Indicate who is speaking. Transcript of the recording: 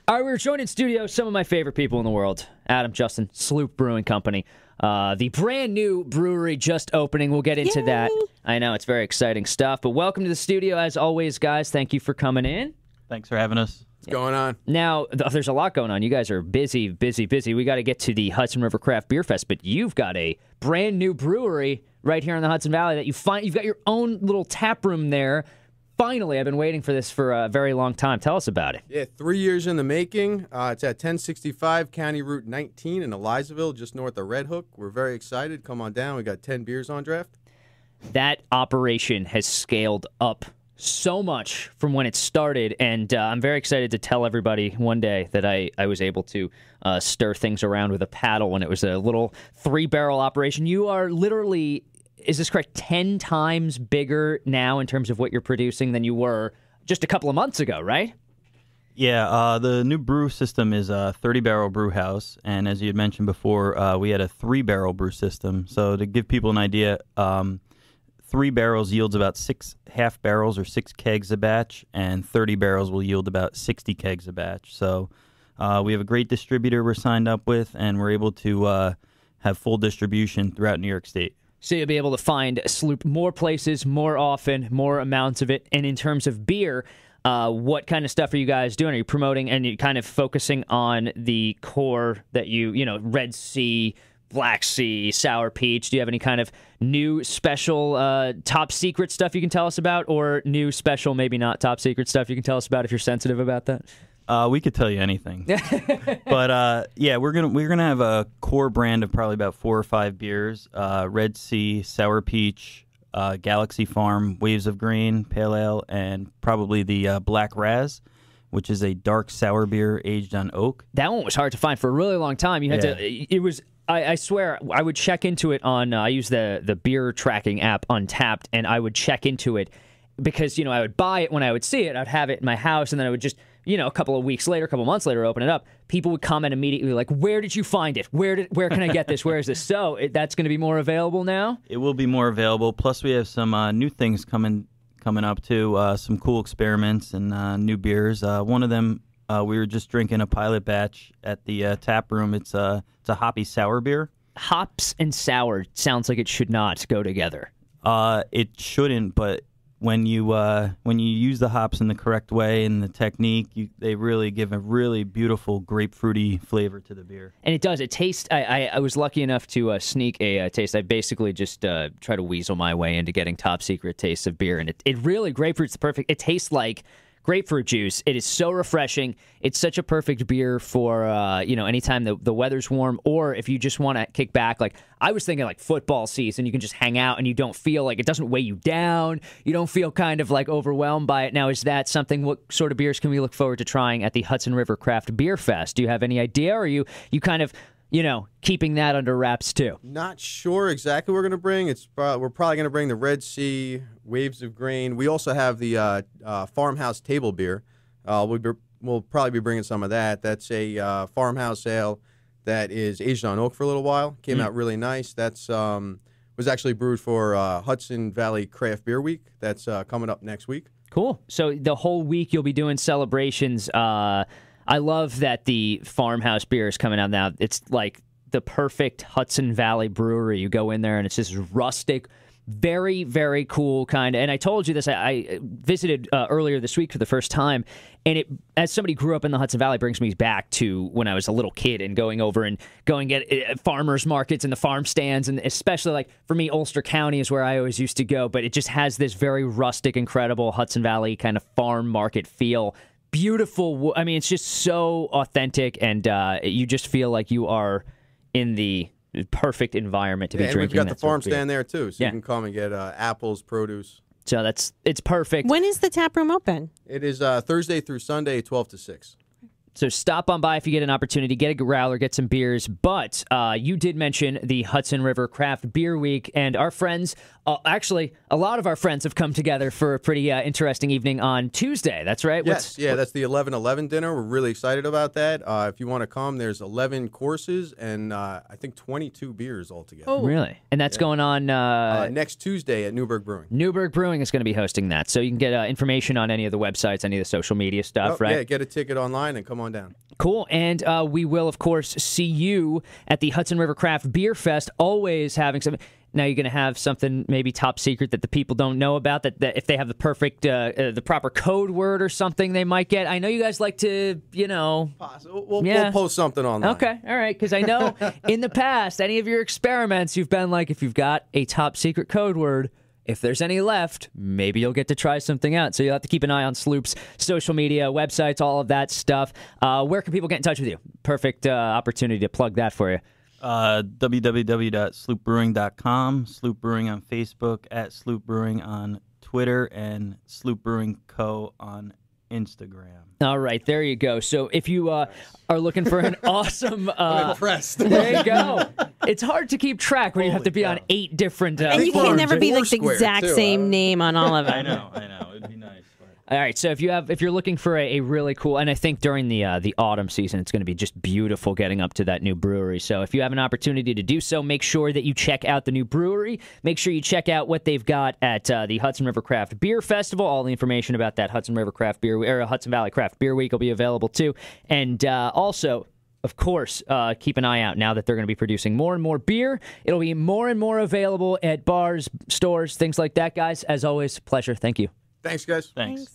Speaker 1: All right, we're joined in studio some of my favorite people in the world. Adam, Justin, Sloop Brewing Company. The brand new brewery just opening. We'll get into that. I know, it's very exciting stuff. But welcome to the studio as always, guys. Thank you for coming in.
Speaker 2: Thanks for having us.
Speaker 3: What's going on?
Speaker 1: Now, there's a lot going on. You guys are busy, busy, busy. We got to get to the Hudson River Craft Beer Fest, but you've got a brand new brewery right here in the Hudson Valley that you've got your own little tap room there. Finally, I've been waiting for this for a very long time. Tell us about it.
Speaker 3: Yeah, 3 years in the making. It's at 1065 County Route 19 in Elizaville, just north of Red Hook. We're very excited. Come on down. We got 10 beers on draft.
Speaker 1: That operation has scaled up so much from when it started, and I'm very excited to tell everybody one day that I was able to stir things around with a paddle when it was a little 3-barrel operation. You are literally... Is this correct? 10 times bigger now in terms of what you're producing than you were just a couple of months ago, right?
Speaker 2: Yeah, the new brew system is a 30-barrel brew house, and as you had mentioned before, we had a 3-barrel brew system. So to give people an idea, 3 barrels yields about 6 half barrels or 6 kegs a batch, and 30 barrels will yield about 60 kegs a batch. So we have a great distributor we're signed up with, and we're able to have full distribution throughout New York State.
Speaker 1: So you'll be able to find Sloop more places, more often, more amounts of it. And in terms of beer, what kind of stuff are you guys doing? Are you promoting and you kind of focusing on the core that Red Sea, Black Sea, Sour Peach? Do you have any kind of new special top secret stuff you can tell us about, or new special, maybe not top secret stuff you can tell us about if you're sensitive about that?
Speaker 2: We could tell you anything, but yeah, we're gonna have a core brand of probably about 4 or 5 beers: Red Sea, Sour Peach, Galaxy Farm, Waves of Grain, Pale Ale, and probably the Black Raz, which is a dark sour beer aged on oak.
Speaker 1: That one was hard to find for a really long time. You had to. It was. I swear, I would check into it on. I use the beer tracking app Untapped, and I would check into it because I would buy it when I would see it. I'd have it in my house, and then I would just. A couple of weeks later, a couple of months later, open it up. People would comment immediately like, "Where did you find it? Where can I get this? Where is this?" So that's going to be more available now.
Speaker 2: It will be more available. Plus, we have some new things coming up too. Some cool experiments and new beers. One of them, we were just drinking a pilot batch at the tap room. It's a hoppy sour beer.
Speaker 1: Hops and sour sounds like it should not go together.
Speaker 2: It shouldn't, but. When you use the hops in the correct way and the technique, they really give a really beautiful grapefruity flavor to the beer.
Speaker 1: And it does. It tastes. I was lucky enough to sneak a taste. I basically just try to weasel my way into getting top secret tastes of beer, and it really grapefruit's perfect. It tastes like grapefruit juice. It is so refreshing. It's such a perfect beer for anytime the weather's warm, or if you just want to kick back. Like I was thinking, like football season, you can just hang out and you don't feel like it doesn't weigh you down. You don't feel kind of like overwhelmed by it. Now, is that something? What sort of beers can we look forward to trying at the Hudson River Craft Beer Fest? Do you have any idea, or are you kind of keeping that under wraps too?
Speaker 3: Not sure exactly what we're going to bring. We're probably going to bring the Red Sea, Waves of Grain. We also have the Farmhouse Table Beer. We'll probably be bringing some of that. That's a farmhouse ale that is aged on oak for a little while. Came out really nice. That's was actually brewed for Hudson Valley Craft Beer Week. That's coming up next week.
Speaker 1: Cool. So the whole week you'll be doing celebrations. I love that the farmhouse beer is coming out now. It's like the perfect Hudson Valley brewery. You go in there and it's this rustic, very, very cool kind of. And I told you this. I visited earlier this week for the first time, and it, as somebody who grew up in the Hudson Valley, brings me back to when I was a little kid and going at farmers markets and the farm stands, and especially like for me, Ulster County is where I always used to go. But it just has this very rustic, incredible Hudson Valley kind of farm market feel. Beautiful. I mean, it's just so authentic, and you just feel like you are in the perfect environment to be drinking.
Speaker 3: And we've got the farm stand there too, so you can come and get apples, produce.
Speaker 1: So it's perfect.
Speaker 4: When is the tap room open?
Speaker 3: It is Thursday through Sunday, 12 to 6.
Speaker 1: So stop on by if you get an opportunity, get a growler, get some beers. But you did mention the Hudson River Craft Beer Week, and our friends, actually, a lot of our friends have come together for a pretty interesting evening on Tuesday. That's right?
Speaker 3: Yes, that's the 11/11 dinner. We're really excited about that. If you want to come, there's 11 courses and I think 22 beers altogether.
Speaker 1: Oh, really? And that's going on
Speaker 3: next Tuesday at Newburgh Brewing.
Speaker 1: Newburgh Brewing is going to be hosting that. So you can get information on any of the websites, any of the social media stuff, right?
Speaker 3: Yeah, get a ticket online and come on on down.
Speaker 1: Cool. And we will, of course, see you at the Hudson River Craft Beer Fest, always having some. Now you're going to have something maybe top secret that the people don't know about, that if they have the proper code word or something they might get. I know you guys like to,
Speaker 3: We'll post something online.
Speaker 1: Okay, all right, because I know in the past, any of your experiments, you've been like, if you've got a top secret code word, if there's any left, maybe you'll get to try something out. So you'll have to keep an eye on Sloop's social media, websites, all of that stuff. Where can people get in touch with you? Perfect opportunity to plug that for you.
Speaker 2: www.sloopbrewing.com, Sloop Brewing on Facebook, at Sloop Brewing on Twitter, and Sloop Brewing Co. on Instagram.
Speaker 1: All right, there you go. So if you are looking for an awesome...
Speaker 3: I'm impressed.
Speaker 1: There you go. It's hard to keep track when you have to be on 8 different...
Speaker 4: and you can never be like the exact same name on all of them.
Speaker 2: I know. It'd be nice.
Speaker 1: All right, so if you're looking for a really cool, and I think during the autumn season, it's going to be just beautiful getting up to that new brewery. So if you have an opportunity to do so, make sure that you check out the new brewery. Make sure you check out what they've got at the Hudson River Craft Beer Festival. All the information about that Hudson River Craft Beer or Hudson Valley Craft Beer Week will be available too. And also, of course, keep an eye out now that they're going to be producing more and more beer. It'll be more and more available at bars, stores, things like that, guys. As always, pleasure. Thank you.
Speaker 3: Thanks, guys.
Speaker 2: Thanks.